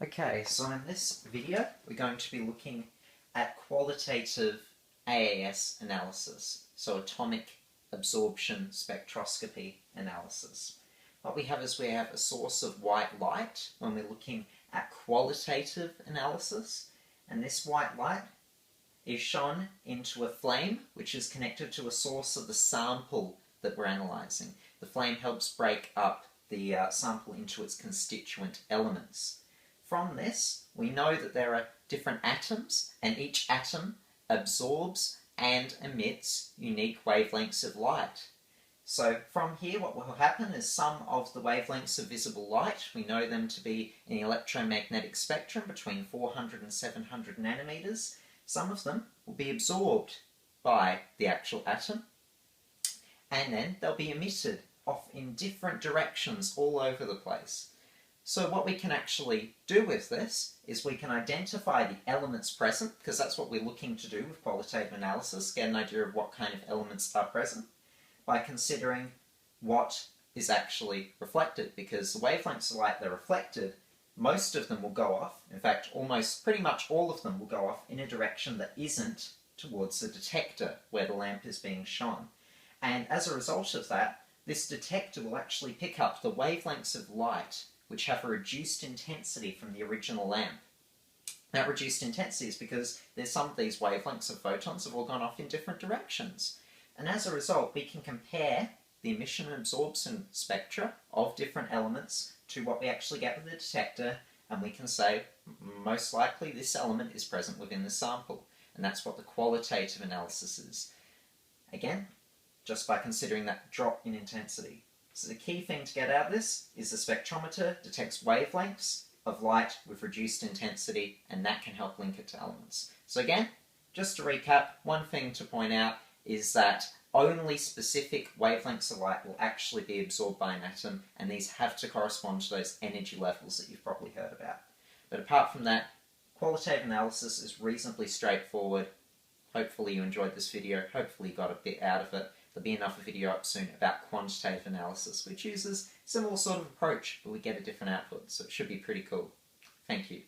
Okay, so in this video we're going to be looking at qualitative AAS analysis, so atomic absorption spectroscopy analysis. What we have is we have a source of white light when we're looking at qualitative analysis, and this white light is shone into a flame which is connected to a source of the sample that we're analysing. The flame helps break up the sample into its constituent elements. From this, we know that there are different atoms, and each atom absorbs and emits unique wavelengths of light. So from here, what will happen is some of the wavelengths of visible light, we know them to be in the electromagnetic spectrum between 400 and 700 nanometers. Some of them will be absorbed by the actual atom, and then they'll be emitted off in different directions all over the place. So what we can actually do with this is we can identify the elements present, because that's what we're looking to do with qualitative analysis, get an idea of what kind of elements are present, by considering what is actually reflected, because the wavelengths of light that are reflected, most of them will go off, in fact pretty much all of them will go off in a direction that isn't towards the detector where the lamp is being shone. And as a result of that, this detector will actually pick up the wavelengths of light which have a reduced intensity from the original lamp. That reduced intensity is because there's some of these wavelengths of photons have all gone off in different directions. And as a result, we can compare the emission and absorption spectra of different elements to what we actually get with the detector, and we can say, most likely this element is present within the sample. And that's what the qualitative analysis is. Again, just by considering that drop in intensity. So the key thing to get out of this is the spectrometer detects wavelengths of light with reduced intensity, and that can help link it to elements. So again, just to recap, one thing to point out is that only specific wavelengths of light will actually be absorbed by an atom, and these have to correspond to those energy levels that you've probably heard about. But apart from that, qualitative analysis is reasonably straightforward. Hopefully you enjoyed this video, hopefully you got a bit out of it. There'll be another video up soon about quantitative analysis, which uses a similar sort of approach, but we get a different output, so it should be pretty cool. Thank you.